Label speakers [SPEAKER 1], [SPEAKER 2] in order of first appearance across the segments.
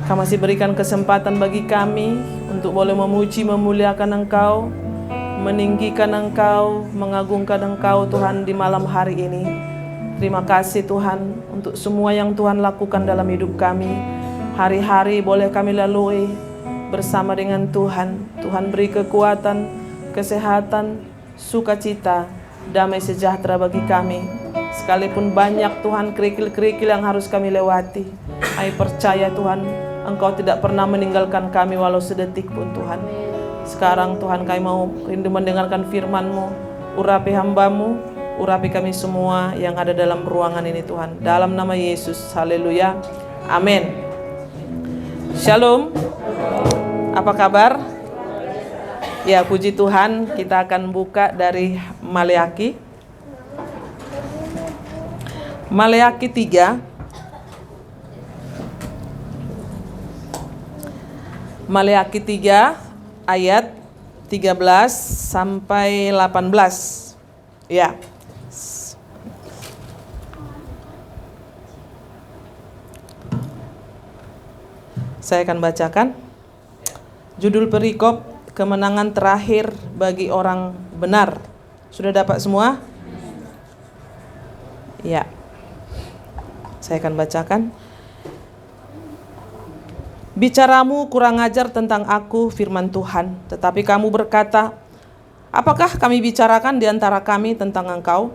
[SPEAKER 1] Kau masih berikan kesempatan bagi kami untuk boleh memuji, memuliakan Engkau, meninggikan Engkau, mengagungkan Engkau Tuhan di malam hari ini. Terima kasih Tuhan untuk semua yang Tuhan lakukan dalam hidup kami. Hari-hari boleh kami lalui bersama dengan Tuhan. Tuhan beri kekuatan, kesehatan, sukacita, damai sejahtera bagi kami. Sekalipun banyak Tuhan kerikil-kerikil yang harus kami lewati, kami percaya Tuhan Engkau tidak pernah meninggalkan kami walau sedetik pun Tuhan. Sekarang Tuhan kami mau rindu mendengarkan firman-Mu. Urapi hamba-Mu, urapi kami semua yang ada dalam ruangan ini Tuhan. Dalam nama Yesus, haleluya, amin. Shalom, apa kabar? Ya, puji Tuhan, kita akan buka dari Maleaki. Maleaki 3. Maleaki 3 ayat 13 sampai 18. Ya. Saya akan bacakan. Judul perikop, kemenangan terakhir bagi orang benar. Sudah dapat semua? Ya. Saya akan bacakan. Bicaramu kurang ajar tentang aku, firman Tuhan. Tetapi kamu berkata, apakah kami bicarakan di antara kami tentang engkau?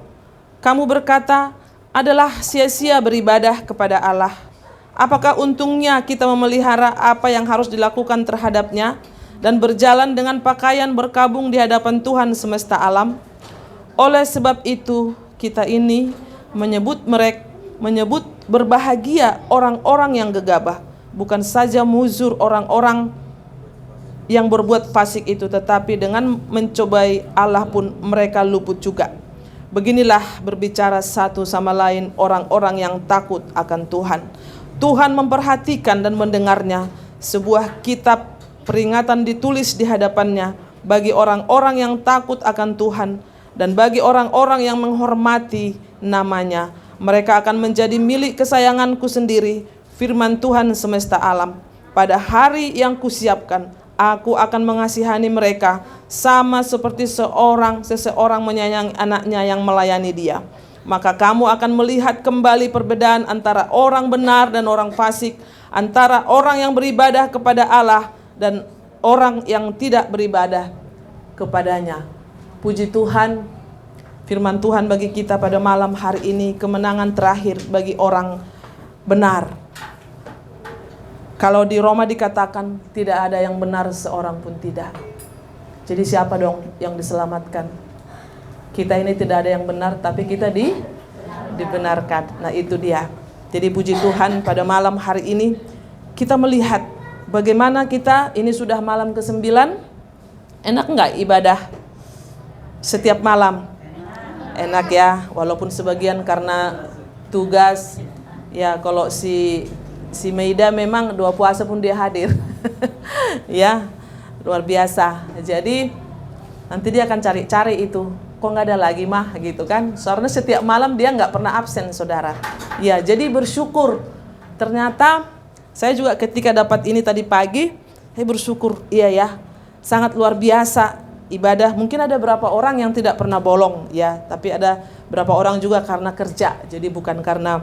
[SPEAKER 1] Kamu berkata, adalah sia-sia beribadah kepada Allah. Apakah untungnya kita memelihara apa yang harus dilakukan terhadapnya dan berjalan dengan pakaian berkabung di hadapan Tuhan semesta alam? Oleh sebab itu, kita ini menyebut berbahagia orang-orang yang gegabah. Bukan saja muzur orang-orang yang berbuat fasik itu, tetapi dengan mencobai Allah pun mereka luput juga. Beginilah berbicara satu sama lain orang-orang yang takut akan Tuhan. Tuhan memperhatikan dan mendengarnya. Sebuah kitab peringatan ditulis di hadapannya bagi orang-orang yang takut akan Tuhan dan bagi orang-orang yang menghormati namanya. Mereka akan menjadi milik kesayanganku sendiri, firman Tuhan semesta alam. Pada hari yang kusiapkan, aku akan mengasihani mereka sama seperti seseorang menyayangi anaknya yang melayani dia. Maka kamu akan melihat kembali perbedaan antara orang benar dan orang fasik, antara orang yang beribadah kepada Allah dan orang yang tidak beribadah kepadanya. Puji Tuhan, firman Tuhan bagi kita pada malam hari ini, kemenangan terakhir bagi orang benar. Kalau di Roma dikatakan tidak ada yang benar seorang pun tidak. Jadi siapa dong yang diselamatkan? Kita ini tidak ada yang benar, tapi kita dibenarkan. Nah itu dia. Jadi puji Tuhan pada malam hari ini kita melihat bagaimana kita ini sudah malam ke-9. Enak enggak ibadah setiap malam? Enak ya, walaupun sebagian karena tugas. Ya kalau si Meida memang 2 puasa pun dia hadir. Ya, luar biasa. Jadi nanti dia akan cari-cari itu. Kok nggak ada lagi mah gitu kan. Soalnya setiap malam dia nggak pernah absen saudara. Ya, jadi bersyukur. Ternyata saya juga ketika dapat ini tadi pagi, saya bersyukur. Iya ya, sangat luar biasa ibadah. Mungkin ada berapa orang yang tidak pernah bolong ya. Tapi ada berapa orang juga karena kerja. Jadi bukan karena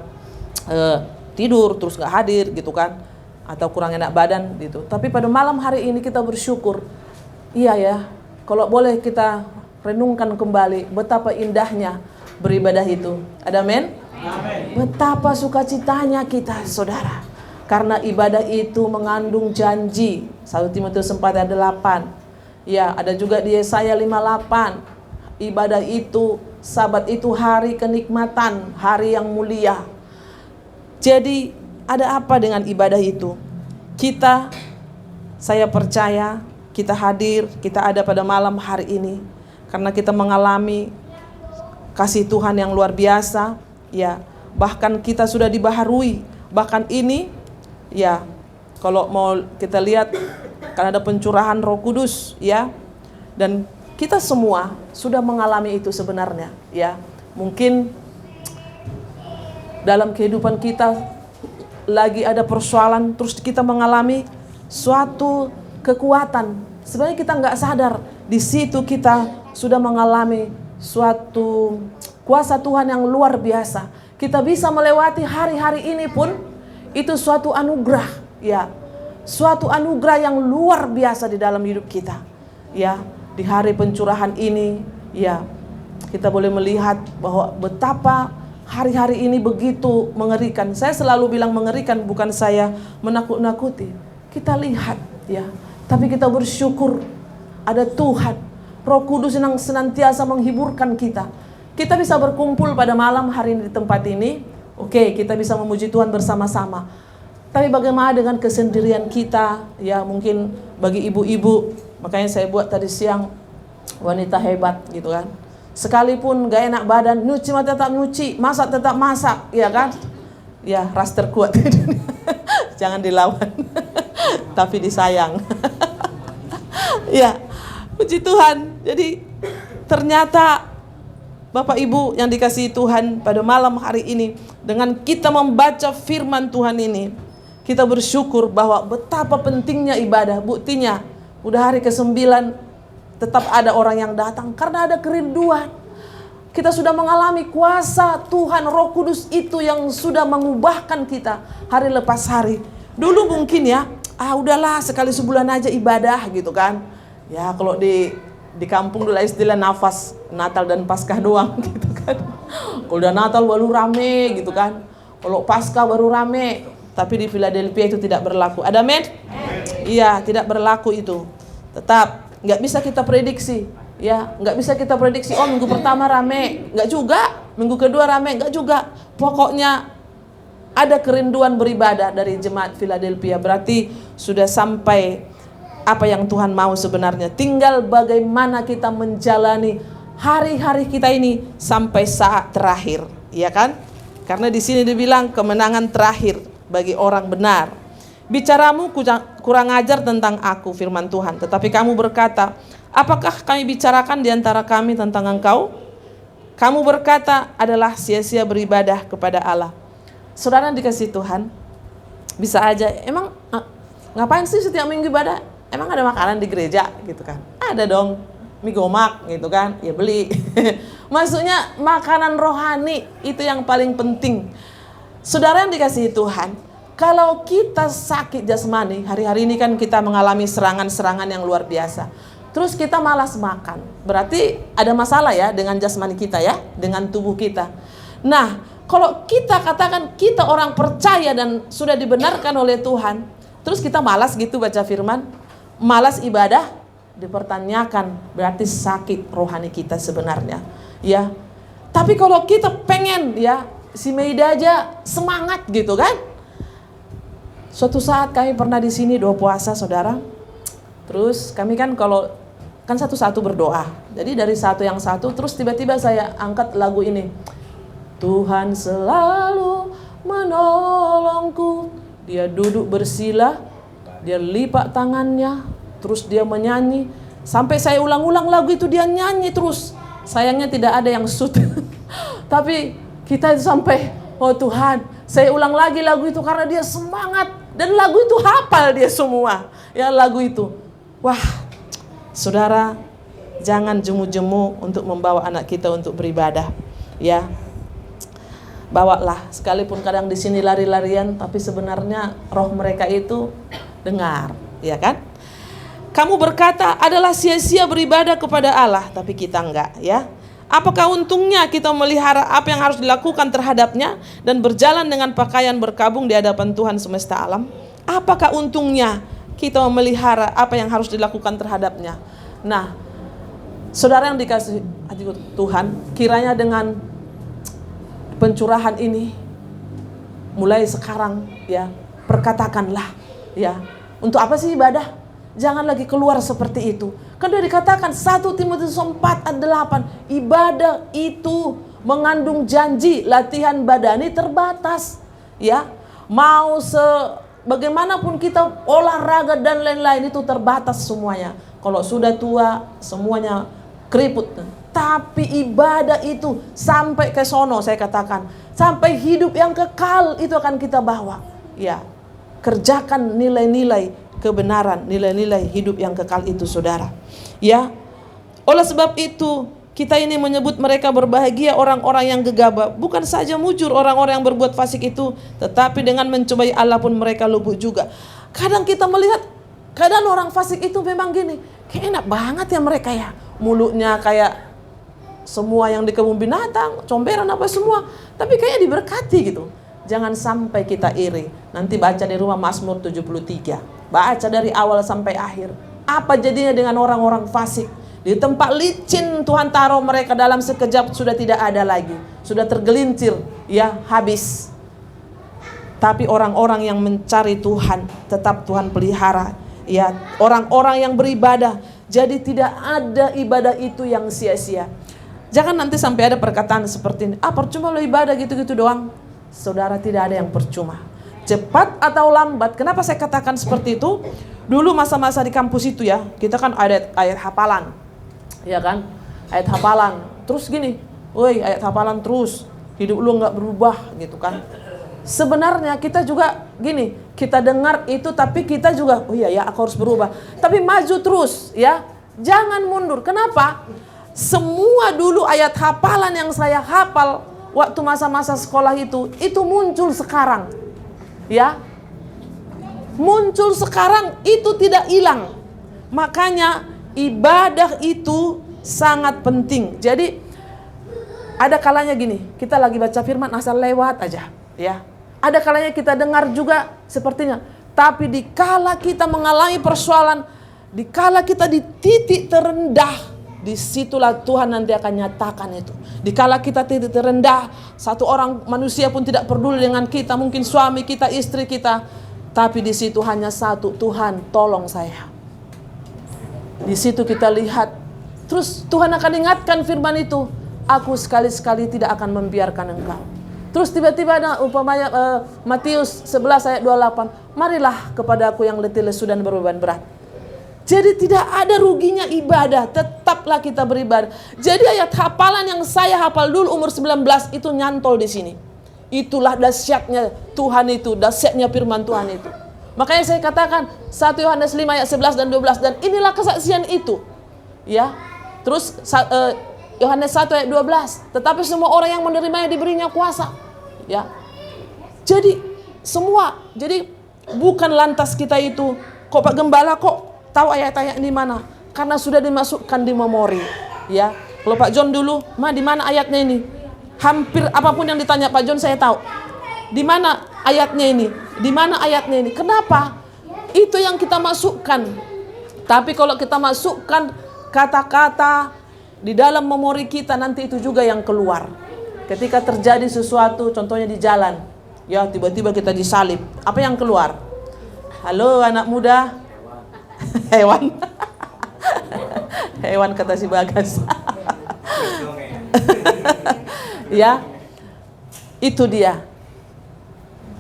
[SPEAKER 1] tidur terus nggak hadir gitu kan, atau kurang enak badan gitu. Tapi pada malam hari ini kita bersyukur. Iya ya, kalau boleh kita renungkan kembali betapa indahnya beribadah itu. Ada amin? Betapa sukacitanya kita saudara, karena ibadah itu mengandung janji. 1 Timotius 4 ayat 8. Ya, ada juga di Yesaya 58. Ibadah itu, Sabat itu hari kenikmatan, hari yang mulia. Jadi ada apa dengan ibadah itu? Saya percaya kita hadir, kita ada pada malam hari ini karena kita mengalami kasih Tuhan yang luar biasa. Ya, bahkan kita sudah dibaharui. Bahkan ini, ya, kalau mau kita lihat, karena ada pencurahan Roh Kudus, ya, dan kita semua sudah mengalami itu sebenarnya, ya. Mungkin dalam kehidupan kita lagi ada persoalan, terus kita mengalami suatu kekuatan. Sebenarnya kita nggak sadar, di situ kita sudah mengalami suatu kuasa Tuhan yang luar biasa. Kita bisa melewati hari-hari ini pun, itu suatu anugerah, ya. Suatu anugerah yang luar biasa di dalam hidup kita, ya. Di hari pencurahan ini, ya, kita boleh melihat bahwa betapa hari-hari ini begitu mengerikan. Saya selalu bilang mengerikan, bukan saya menakut-nakuti. Kita lihat, ya, tapi kita bersyukur ada Tuhan, Roh Kudus yang senantiasa menghiburkan kita. Kita bisa berkumpul pada malam hari ini di tempat ini. Oke, kita bisa memuji Tuhan bersama-sama. Tapi bagaimana dengan kesendirian kita? Ya, mungkin bagi ibu-ibu, makanya saya buat tadi siang wanita hebat gitu kan. Sekalipun gak enak badan, nyuci mah tetap nyuci, masak tetap masak, ya kan? Ya, ras terkuat di dunia. Jangan dilawan, tapi disayang. Ya, puji Tuhan. Jadi ternyata Bapak Ibu yang dikasihi Tuhan, pada malam hari ini dengan kita membaca firman Tuhan ini, kita bersyukur bahwa betapa pentingnya ibadah. Buktinya udah hari ke-9 tetap ada orang yang datang karena ada kerinduan. Kita sudah mengalami kuasa Tuhan, Roh Kudus itu yang sudah mengubahkan kita hari lepas hari. Dulu mungkin ya, udahlah sekali sebulan aja ibadah gitu kan. Ya, kalau di kampung dulu istilah nafas Natal dan Paskah doang gitu kan. Kalau udah Natal baru rame gitu kan. Kalau Paskah baru rame. Tapi di Philadelphia itu tidak berlaku. Ada men? Iya, tidak berlaku itu. Tetap nggak bisa kita prediksi, ya, nggak bisa kita prediksi. Oh, minggu pertama rame, nggak juga. Minggu kedua rame, nggak juga. Pokoknya ada kerinduan beribadah dari jemaat Philadelphia. Berarti sudah sampai apa yang Tuhan mau sebenarnya. Tinggal bagaimana kita menjalani hari-hari kita ini sampai saat terakhir, ya kan? Karena di sini dibilang kemenangan terakhir bagi orang benar. Bicaramu kurang ajar tentang aku, firman Tuhan. Tetapi kamu berkata, apakah kami bicarakan di antara kami tentang engkau? Kamu berkata adalah sia-sia beribadah kepada Allah. Saudara dikasih Tuhan, bisa aja, emang ngapain sih setiap minggu ibadah? Emang ada makanan di gereja gitu kan? Ada dong, mie gomak gitu kan, ya beli. Maksudnya makanan rohani itu yang paling penting. Saudara yang dikasihi Tuhan, kalau kita sakit jasmani, hari-hari ini kan kita mengalami serangan-serangan yang luar biasa. Terus kita malas makan. Berarti ada masalah ya dengan jasmani kita ya, dengan tubuh kita. Nah, kalau kita katakan kita orang percaya dan sudah dibenarkan oleh Tuhan, terus kita malas gitu baca firman, malas ibadah, dipertanyakan, berarti sakit rohani kita sebenarnya. Ya. Tapi kalau kita pengen ya, si Meida aja semangat gitu kan. Suatu saat kami pernah di sini doa puasa, saudara. Terus kami kan kalau kan satu-satu berdoa. Jadi dari satu yang satu, terus tiba-tiba saya angkat lagu ini. Tuhan selalu menolongku. Dia duduk bersila, dia lipat tangannya, terus dia menyanyi. Sampai saya ulang-ulang lagu itu dia nyanyi terus. Sayangnya tidak ada yang shoot. Tapi kita itu sampai, oh Tuhan, saya ulang lagi lagu itu karena dia semangat. Dan lagu itu hafal dia semua. Ya, lagu itu. Wah, saudara, jangan jemu-jemu untuk membawa anak kita untuk beribadah. Ya, bawalah. Sekalipun kadang di sini lari-larian, tapi sebenarnya roh mereka itu dengar. Ya kan? Kamu berkata adalah sia-sia beribadah kepada Allah, tapi kita enggak. Ya. Apakah untungnya kita melihara apa yang harus dilakukan terhadapnya dan berjalan dengan pakaian berkabung di hadapan Tuhan semesta alam? Apakah untungnya kita memelihara apa yang harus dilakukan terhadapnya? Nah, saudara yang dikasih Tuhan, kiranya dengan pencurahan ini, mulai sekarang ya, perkatakanlah ya, untuk apa sih ibadah? Jangan lagi keluar seperti itu. Kan sudah dikatakan 1 Timotius 4:8, ibadah itu mengandung janji, latihan badani terbatas. Ya, mau bagaimanapun kita olahraga dan lain-lain itu terbatas semuanya. Kalau sudah tua semuanya keriput. Tapi ibadah itu sampai ke sono, saya katakan, sampai hidup yang kekal itu akan kita bawa. Ya, kerjakan nilai-nilai kebenaran, nilai-nilai hidup yang kekal itu, saudara. Ya, oleh sebab itu kita ini menyebut mereka berbahagia orang-orang yang gegabah. Bukan saja mujur orang-orang yang berbuat fasik itu, tetapi dengan mencobai Allah pun mereka luput juga. Kadang kita melihat keadaan orang fasik itu memang gini, kayak enak banget ya mereka ya. Mulutnya kayak semua yang di kebun binatang, comberan apa semua. Tapi kayaknya diberkati gitu. Jangan sampai kita iri. Nanti baca di rumah Mazmur 73. Baca dari awal sampai akhir. Apa jadinya dengan orang-orang fasik? Di tempat licin Tuhan taruh mereka, dalam sekejap sudah tidak ada lagi. Sudah tergelincir, ya, habis. Tapi orang-orang yang mencari Tuhan, tetap Tuhan pelihara. Ya, orang-orang yang beribadah. Jadi tidak ada ibadah itu yang sia-sia. Jangan nanti sampai ada perkataan seperti ini, percuma lo ibadah gitu-gitu doang. Saudara, tidak ada yang percuma. Cepat atau lambat. Kenapa saya katakan seperti itu? Dulu masa-masa di kampus itu ya, kita kan ada ayat hafalan. Ya kan? Ayat hafalan. Terus gini, woi, ayat hafalan terus. Hidup lu nggak berubah gitu kan. Sebenarnya kita juga gini, kita dengar itu tapi kita juga, oh iya ya, aku harus berubah. Tapi maju terus ya. Jangan mundur. Kenapa? Semua dulu ayat hafalan yang saya hafal waktu masa-masa sekolah itu muncul sekarang. Ya. Muncul sekarang, itu tidak hilang. Makanya ibadah itu sangat penting. Jadi ada kalanya gini, kita lagi baca firman asal lewat aja, ya. Ada kalanya kita dengar juga sepertinya. Tapi dikala kita mengalami persoalan, dikala kita di titik terendah, disitulah Tuhan nanti akan nyatakan itu. Dikala kita titik terendah, satu orang manusia pun tidak peduli dengan kita, mungkin suami kita, istri kita, tapi di situ hanya satu, Tuhan tolong saya. Di situ kita lihat, terus Tuhan akan ingatkan firman itu, aku sekali-sekali tidak akan membiarkan engkau. Terus tiba-tiba ada umpamanya Matius 11 ayat 28, marilah kepada aku yang letih lesu dan berbeban berat. Jadi tidak ada ruginya ibadah, tetaplah kita beribadah. Jadi ayat hafalan yang saya hafal dulu umur 19 itu nyantol di sini. Itulah dahsyatnya Tuhan itu, dahsyatnya firman Tuhan itu. Makanya saya katakan 1 Yohanes 5 ayat 11 dan 12, dan inilah kesaksian itu. Ya. Terus Yohanes 1 ayat 12, tetapi semua orang yang menerimanya diberinya kuasa. Ya. Jadi semua, jadi bukan lantas kita itu, kok Pak Gembala kok tahu ayat-ayat di mana? Karena sudah dimasukkan di memori. Ya. Kalau Pak John dulu, di mana ayatnya ini? Hampir apapun yang ditanya Pak John saya tahu. Di mana ayatnya ini? Di mana ayatnya ini? Kenapa? Itu yang kita masukkan. Tapi kalau kita masukkan kata-kata di dalam memori kita, nanti itu juga yang keluar. Ketika terjadi sesuatu, contohnya di jalan, ya tiba-tiba kita disalib, apa yang keluar? Halo anak muda. Hewan. Hewan kata si Bagas. Ya, itu dia.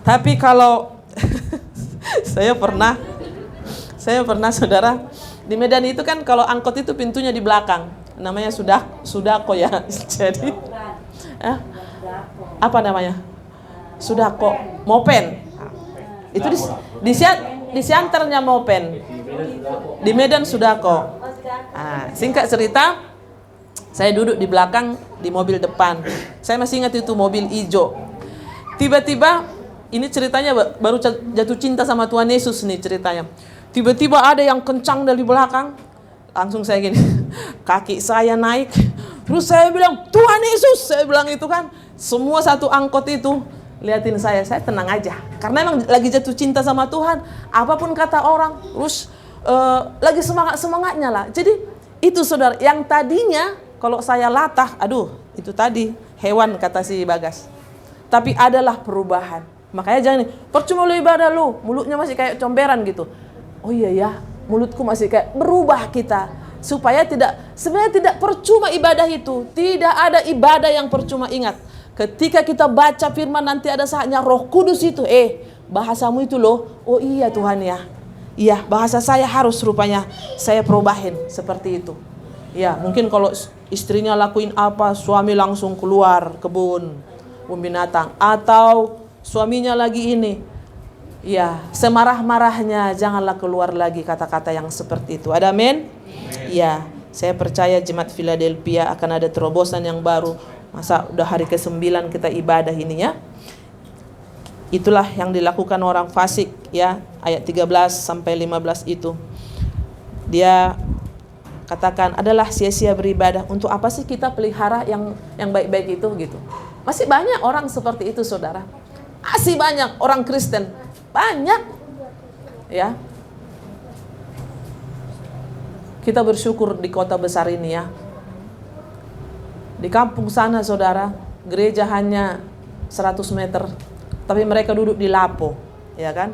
[SPEAKER 1] Tapi kalau saya pernah saudara, di Medan itu kan kalau angkot itu pintunya di belakang, namanya Sudako ya. Jadi apa namanya? Sudako, mopen. Itu di siantarnya mopen. Di Medan Sudako. Singkat cerita, saya duduk di belakang di mobil depan. Saya masih ingat itu mobil hijau. Tiba-tiba, ini ceritanya baru jatuh cinta sama Tuhan Yesus nih ceritanya. Tiba-tiba ada yang kencang dari belakang. Langsung saya gini, kaki saya naik. Terus saya bilang, Tuhan Yesus. Saya bilang itu kan. Semua satu angkot itu liatin saya tenang aja. Karena emang lagi jatuh cinta sama Tuhan. Apapun kata orang, terus lagi semangat-semangatnya lah. Jadi itu saudara, yang tadinya kalau saya latah, itu tadi hewan kata si Bagas. Tapi adalah perubahan. Makanya jangan percuma lu ibadah lu, mulutnya masih kayak comberan gitu. Oh iya ya, mulutku masih kayak, berubah kita. Supaya sebenarnya tidak percuma ibadah itu. Tidak ada ibadah yang percuma. Ingat, ketika kita baca firman nanti ada saatnya Roh Kudus itu, bahasamu itu loh, oh iya Tuhan ya. Iya, bahasa saya harus rupanya saya perubahin seperti itu. Ya, mungkin kalau istrinya lakuin apa, suami langsung keluar kebun binatang. Atau suaminya lagi ini, Ya, semarah-marahnya janganlah keluar lagi kata-kata yang seperti itu. Ada amin? Ya, saya percaya jemaat Philadelphia akan ada terobosan yang baru. Masa udah hari ke-9 kita ibadah ini ya. Itulah yang dilakukan orang fasik ya, ayat 13 sampai 15 itu. Dia katakan adalah sia-sia beribadah. Untuk apa sih kita pelihara yang baik-baik itu gitu. Masih banyak orang seperti itu, saudara. Masih banyak orang Kristen, banyak ya. Kita bersyukur di kota besar ini ya. Di kampung sana, saudara, gereja hanya 100 meter, tapi mereka duduk di lapo, ya kan?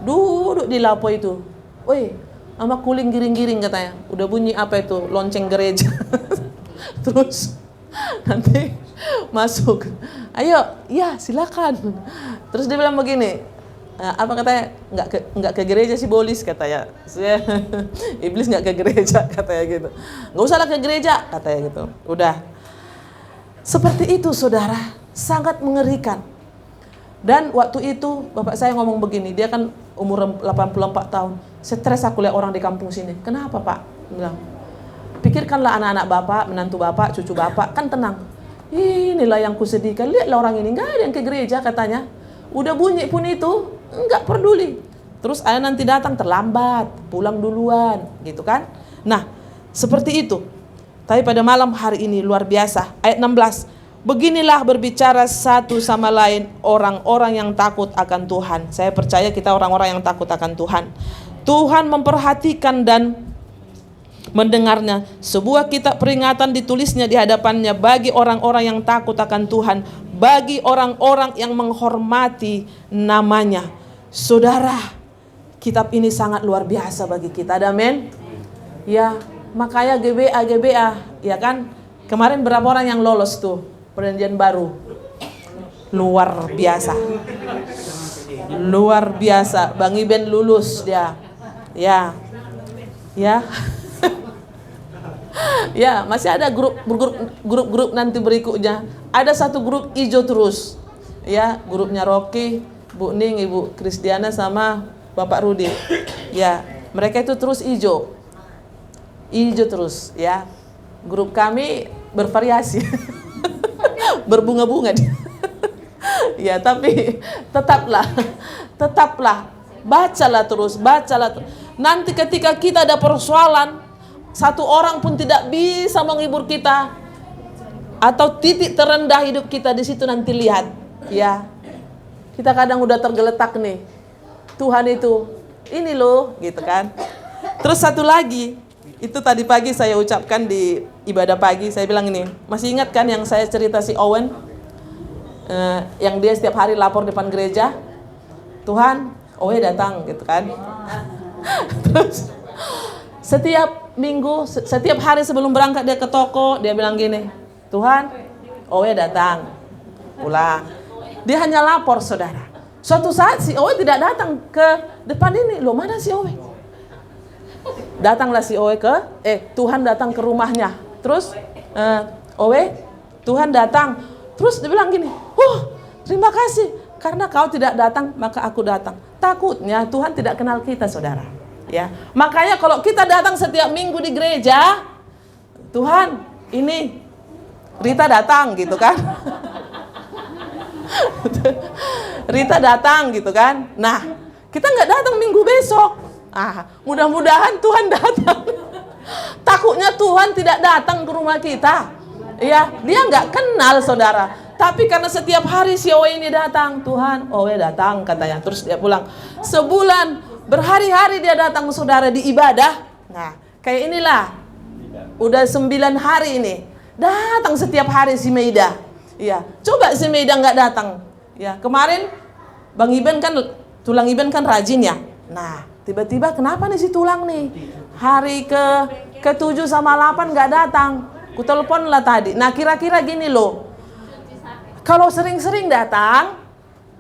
[SPEAKER 1] Duduk di lapo itu. Woi, sama kuling giring-giring katanya. Udah bunyi apa itu? Lonceng gereja. Terus nanti masuk. Ayo, ya silakan. Terus dia bilang begini, apa katanya? Nggak ke gereja sih bolis katanya. Iblis nggak ke gereja katanya gitu. Nggak usahlah ke gereja katanya gitu. Udah. Seperti itu, saudara, sangat mengerikan. Dan waktu itu bapak saya ngomong begini, dia kan umur 84 tahun. Stres aku lihat orang di kampung sini. Kenapa pak? Bilang, pikirkanlah anak-anak bapak, menantu bapak, cucu bapak, kan tenang. Inilah yang kusedihkan, lihatlah orang ini, nggak ada yang ke gereja katanya. Udah bunyi pun itu, nggak peduli. Terus ayah nanti datang terlambat, pulang duluan, gitu kan. Nah, seperti itu. Tapi pada malam hari ini luar biasa. Ayat 16. Beginilah berbicara satu sama lain orang-orang yang takut akan Tuhan. Saya percaya kita orang-orang yang takut akan Tuhan. Tuhan memperhatikan dan mendengarnya. Sebuah kitab peringatan ditulisnya di hadapannya bagi orang-orang yang takut akan Tuhan, bagi orang-orang yang menghormati namanya. Saudara, kitab ini sangat luar biasa bagi kita. Amin. Ya, makanya GBA, ya kan? Kemarin berapa orang yang lolos tuh perjanjian baru? Luar biasa. Luar biasa. Bang Iben lulus dia. Ya. Ya, masih ada grup nanti berikutnya. Ada satu grup hijau terus. Ya, grupnya Rocky, Bu Ning, Ibu Krisdiana sama Bapak Rudi. Ya, mereka itu terus hijau. Hijau terus, ya. Grup kami bervariasi. Berbunga-bunga. Ya, tapi tetaplah bacalah terus. Nanti ketika kita ada persoalan, satu orang pun tidak bisa menghibur kita, atau titik terendah hidup kita di situ nanti lihat, ya. Kita kadang udah tergeletak nih. Tuhan itu ini loh, gitu kan. Terus satu lagi, itu tadi pagi saya ucapkan di ibadah pagi, saya bilang ini, masih ingat kan yang saya cerita si Owen, yang dia setiap hari lapor depan gereja, Tuhan, Owe datang, gitu kan. Terus setiap minggu, setiap hari sebelum berangkat dia ke toko, dia bilang gini, Tuhan, Owe datang, pulang. Dia hanya lapor, saudara. Suatu saat si Owe tidak datang ke depan ini, loh mana si Owe? Datanglah si Owe Tuhan datang ke rumahnya. Terus Owe, Tuhan datang. Terus dia bilang gini, terima kasih karena kau tidak datang maka aku datang. Takutnya Tuhan tidak kenal kita, saudara. Ya, makanya kalau kita datang setiap minggu di gereja, Tuhan, ini Rita datang, gitu kan? Rita datang, gitu kan? Nah, kita nggak datang minggu besok. Mudah-mudahan Tuhan datang. Takutnya Tuhan tidak datang ke rumah kita. Ya, dia nggak kenal, saudara. Tapi karena setiap hari si Owe ini datang, Tuhan, Owe datang katanya. Terus dia pulang. Sebulan, berhari-hari dia datang, saudara, di ibadah. Nah, kayak inilah. Udah 9 hari ini. Datang setiap hari si Meida. Ya, coba si Meida nggak datang. Ya, kemarin Bang Iben kan, tulang Iben kan rajin ya. Nah, tiba-tiba kenapa nih si tulang nih? Hari ke-7 sama 8 nggak datang. Ku telepon lah tadi. Nah, kira-kira gini loh. Kalau sering-sering datang,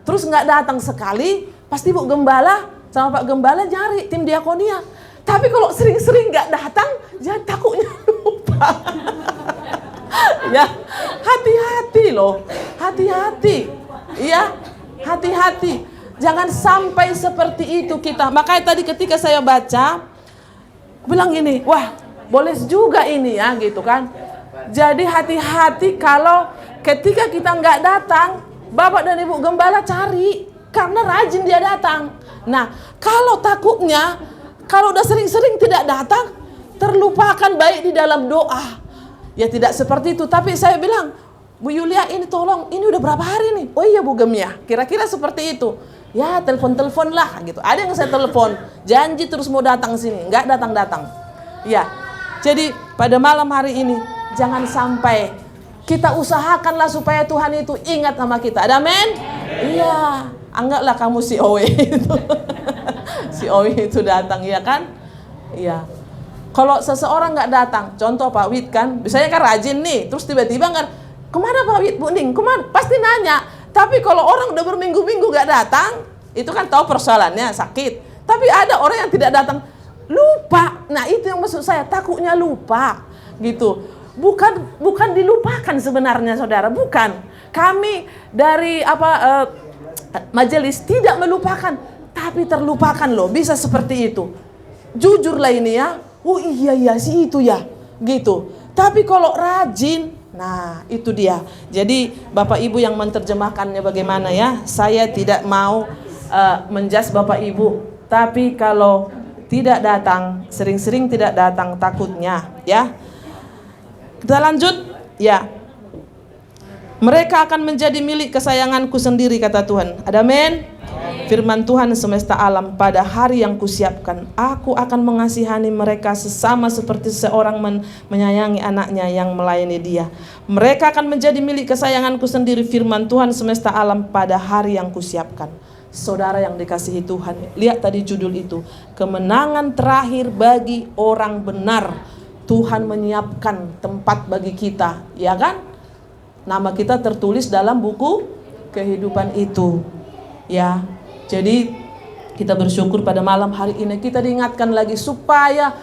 [SPEAKER 1] terus nggak datang sekali, pasti Bu Gembala sama Pak Gembala nyari tim diakonia. Tapi kalau sering-sering nggak datang, ya takutnya lupa. Ya, hati-hati loh, hati-hati. Ya, hati-hati. Jangan sampai seperti itu kita. Makanya tadi ketika saya baca, bilang gini, wah boleh juga ini ya gitu kan. Jadi hati-hati kalau ketika kita nggak datang, Bapak dan Ibu Gembala cari, karena rajin dia datang. Nah kalau takutnya, kalau udah sering-sering tidak datang, terlupakan baik di dalam doa. Ya tidak seperti itu, tapi saya bilang, Bu Yulia ini tolong, ini udah berapa hari nih? Oh iya Bu Gem ya, kira-kira seperti itu. Ya telepon-telepon lah gitu. Ada yang saya telepon, janji terus mau datang sini, nggak datang-datang. Ya, jadi pada malam hari ini jangan sampai, kita usahakanlah supaya Tuhan itu ingat sama kita. Ada amin? Iya, anggaplah kamu si Owe itu. Si Owe itu datang, ya kan? Iya. Kalau seseorang nggak datang, contoh Pak Wid kan, biasanya kan rajin nih, terus tiba-tiba kan, kemana Pak Wid, Bu Ning, kemana? Pasti nanya. Tapi kalau orang udah berminggu-minggu nggak datang, itu kan tahu persoalannya sakit. Tapi ada orang yang tidak datang, lupa. Nah itu yang maksud saya, takutnya lupa, gitu. Bukan dilupakan sebenarnya saudara, bukan. Kami dari majelis tidak melupakan, tapi terlupakan loh, bisa seperti itu. Jujurlah ini ya. Oh iya sih itu ya, gitu. Tapi kalau rajin, nah itu dia. Jadi Bapak Ibu yang menerjemahkannya bagaimana ya? Saya tidak mau menjas Bapak Ibu. Tapi kalau tidak datang, sering-sering tidak datang, takutnya ya. Kita lanjut ya. Mereka akan menjadi milik kesayanganku sendiri, kata Tuhan. Ada amin? Firman Tuhan semesta alam, pada hari yang kusiapkan, aku akan mengasihani mereka sesama seperti seorang menyayangi anaknya yang melayani dia. Mereka akan menjadi milik kesayanganku sendiri, firman Tuhan semesta alam, pada hari yang kusiapkan. Saudara yang dikasihi Tuhan, lihat tadi judul itu, kemenangan terakhir bagi orang benar. Tuhan menyiapkan tempat bagi kita, ya kan? Nama kita tertulis dalam buku kehidupan itu, ya. Jadi kita bersyukur pada malam hari ini kita diingatkan lagi supaya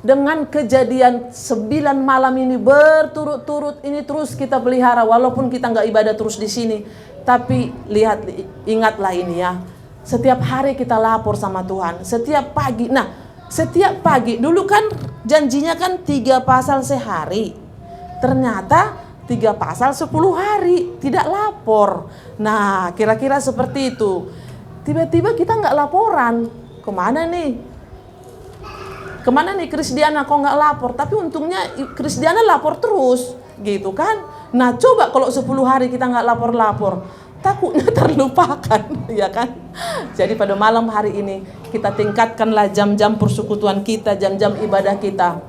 [SPEAKER 1] dengan kejadian 9 malam ini berturut-turut ini terus kita pelihara, walaupun kita nggak ibadah terus di sini, tapi ingatlah ini ya, setiap hari kita lapor sama Tuhan, setiap pagi. Nah setiap pagi, dulu kan janjinya kan 3 pasal sehari, ternyata 3 pasal 10 hari tidak lapor. Nah kira-kira seperti itu. Tiba-tiba kita nggak laporan, kemana nih Krisdiana kok nggak lapor? Tapi untungnya Krisdiana lapor terus, gitu kan? Nah coba kalau 10 hari kita nggak lapor-lapor, takutnya terlupakan, ya kan? Jadi pada malam hari ini kita tingkatkanlah jam-jam persekutuan kita, jam-jam ibadah kita.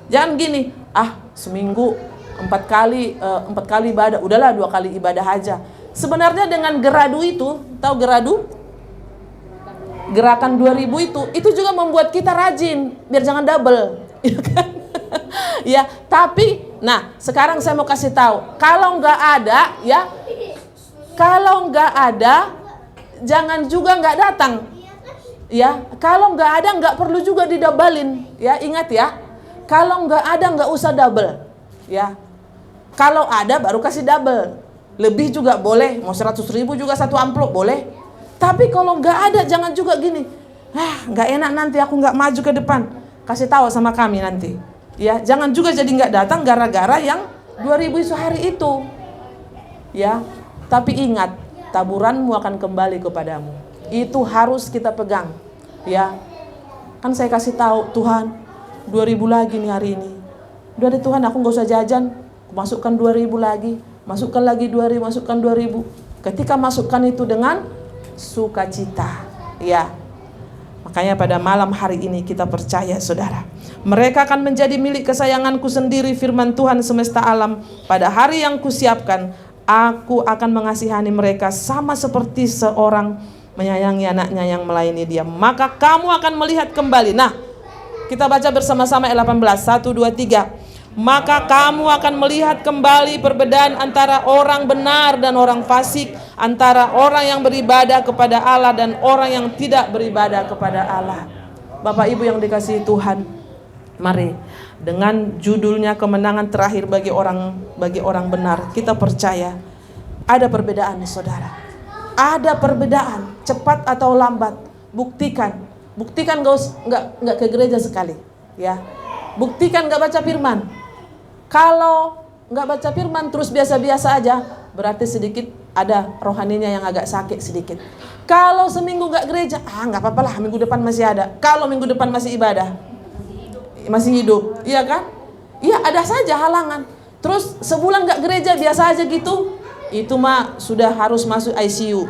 [SPEAKER 1] Jangan gini, seminggu 4 kali ibadah, udahlah 2 kali ibadah aja. Sebenarnya dengan geradu itu, tahu geradu? Gerakan 2000 itu juga membuat kita rajin, biar jangan double, ya kan? Ya, tapi nah sekarang saya mau kasih tahu, kalau nggak ada ya, kalau nggak ada jangan juga nggak datang, ya. Kalau nggak ada nggak perlu juga didobalin, ya, ingat ya. Kalau nggak ada nggak usah double, ya. Kalau ada baru kasih double, lebih juga boleh, mau 100.000 juga 1 amplop boleh. Tapi kalau nggak ada jangan juga gini, nggak enak nanti aku nggak maju ke depan. Kasih tahu sama kami nanti, ya. Jangan juga jadi nggak datang gara-gara yang 2000 sehari itu, ya. Tapi ingat, taburanmu akan kembali kepadamu. Itu harus kita pegang, ya. Kan saya kasih tahu Tuhan, 2000 lagi nih hari ini. Udah deh Tuhan, aku nggak usah jajan, masukkan 2000 lagi, masukkan lagi 2000, masukkan 2000. Ketika masukkan itu dengan sukacita, ya. Makanya pada malam hari ini kita percaya saudara, mereka akan menjadi milik kesayanganku sendiri, firman Tuhan semesta alam, pada hari yang kusiapkan, aku akan mengasihani mereka sama seperti seorang menyayangi anaknya yang melayani dia. Maka kamu akan melihat kembali. Nah kita baca bersama-sama 18, 1, 2, 3. Maka kamu akan melihat kembali perbedaan antara orang benar dan orang fasik, antara orang yang beribadah kepada Allah dan orang yang tidak beribadah kepada Allah. Bapak Ibu yang dikasihi Tuhan, mari dengan judulnya kemenangan terakhir bagi orang benar, kita percaya ada perbedaan saudara. Ada perbedaan, cepat atau lambat. Buktikan nggak ke gereja sekali, ya. Buktikan nggak baca firman. Kalau nggak baca firman terus biasa-biasa aja, berarti sedikit ada rohaninya yang agak sakit sedikit. Kalau seminggu nggak gereja, nggak apa-apa lah, minggu depan masih ada. Kalau minggu depan masih ibadah, masih hidup, iya kan? Iya, ada saja halangan. Terus sebulan nggak gereja biasa aja gitu, itu mah sudah harus masuk ICU,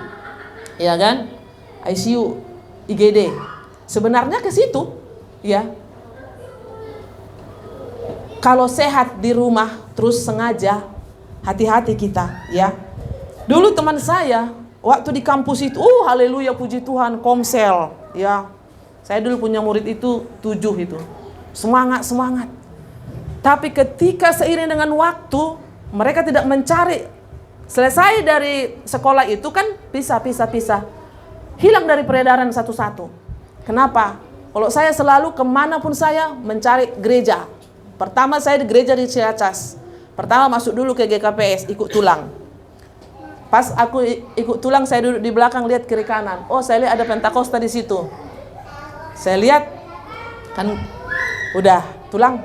[SPEAKER 1] ya kan? ICU, IGD. Sebenarnya ke situ, ya. Kalau sehat di rumah terus sengaja, hati-hati kita, ya. Dulu teman saya waktu di kampus itu, haleluya, puji Tuhan, komsel, ya. Saya dulu punya murid itu 7 itu. Semangat. Tapi ketika seiring dengan waktu, mereka tidak mencari. Selesai dari sekolah itu kan pisah. Hilang dari peredaran satu-satu. Kenapa? Kalau saya selalu kemanapun saya mencari gereja. Pertama saya di gereja di Ciracas. Pertama masuk dulu ke GKPS, ikut tulang. Pas aku ikut tulang, saya duduk di belakang, lihat kiri kanan. Oh, saya lihat ada Pentakosta di situ. Saya lihat, kan udah tulang.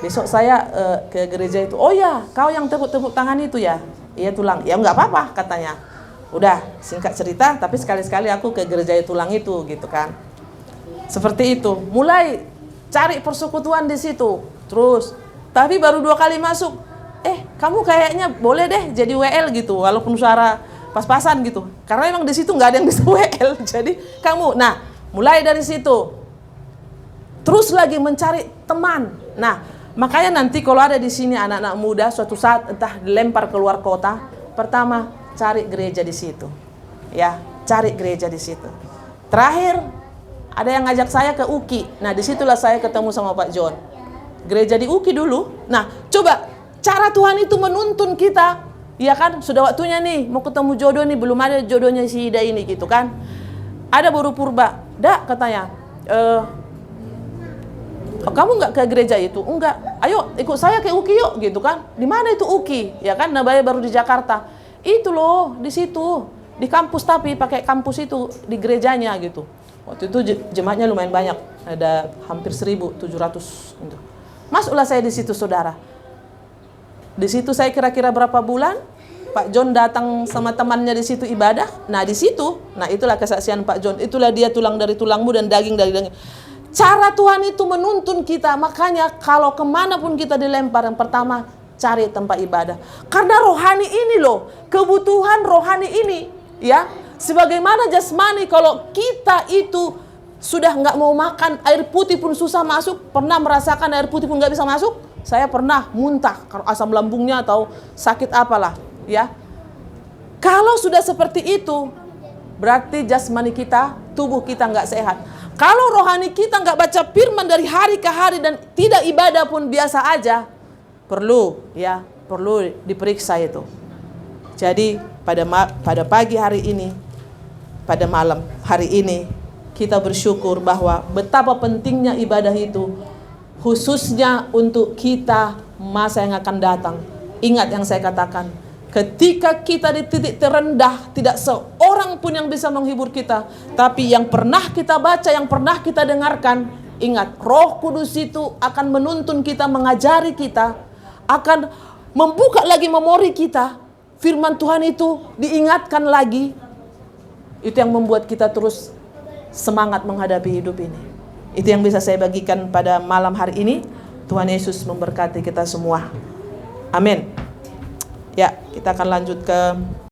[SPEAKER 1] Besok saya ke gereja itu. Oh ya, kau yang tepuk tangan itu ya? Iya tulang. Ya nggak apa-apa katanya. Udah, singkat cerita, tapi sekali-sekali aku ke gereja tulang itu, gitu kan. Seperti itu. Mulai cari persekutuan di situ. Terus, tapi baru 2 kali masuk, kamu kayaknya boleh deh jadi WL gitu, walaupun suara pas-pasan gitu. Karena emang di situ nggak ada yang bisa WL, jadi kamu. Nah, mulai dari situ, terus lagi mencari teman. Nah, makanya nanti kalau ada di sini anak-anak muda, suatu saat entah dilempar keluar kota, pertama cari gereja di situ, ya, cari gereja di situ. Terakhir, ada yang ngajak saya ke UKI. Nah, disitulah saya ketemu sama Pak John. Gereja di UKI dulu. Nah, coba cara Tuhan itu menuntun kita, ya kan? Sudah waktunya nih, mau ketemu jodoh nih, belum ada jodohnya si Ida ini gitu kan? Ada Guru Purba, dak katanya, kamu nggak ke gereja itu? Enggak. Ayo ikut saya ke UKI yuk, gitu kan? Di mana itu UKI? Ya kan? Nabaya baru di Jakarta. Itu loh, di situ, di kampus, tapi pakai kampus itu di gerejanya gitu. Waktu itu jemaatnya lumayan banyak, ada hampir 1.700 gitu. Masuklah saya di situ, saudara. Di situ saya kira-kira berapa bulan, Pak John datang sama temannya di situ ibadah. Nah, di situ, nah itulah kesaksian Pak John. Itulah dia tulang dari tulangmu dan daging dari daging. Cara Tuhan itu menuntun kita. Makanya kalau kemanapun kita dilempar, yang pertama cari tempat ibadah. Karena rohani ini loh, kebutuhan rohani ini, ya. Sebagaimana jasmani, kalau kita itu sudah nggak mau makan, air putih pun susah masuk. Pernah merasakan air putih pun nggak bisa masuk? Saya pernah muntah, asam lambungnya atau sakit apalah, ya. Kalau sudah seperti itu, berarti jasmani kita, tubuh kita nggak sehat. Kalau rohani kita nggak baca firman dari hari ke hari dan tidak ibadah pun biasa aja, perlu diperiksa itu. Jadi pada pagi hari ini, pada malam hari ini, kita bersyukur bahwa betapa pentingnya ibadah itu, khususnya untuk kita masa yang akan datang. Ingat yang saya katakan, ketika kita di titik terendah, tidak seorang pun yang bisa menghibur kita. Tapi yang pernah kita baca, yang pernah kita dengarkan, ingat, Roh Kudus itu akan menuntun kita, mengajari kita, akan membuka lagi memori kita. Firman Tuhan itu diingatkan lagi. Itu yang membuat kita terus semangat menghadapi hidup ini. Itu yang bisa saya bagikan pada malam hari ini. Tuhan Yesus memberkati kita semua. Amin. Ya, kita akan lanjut ke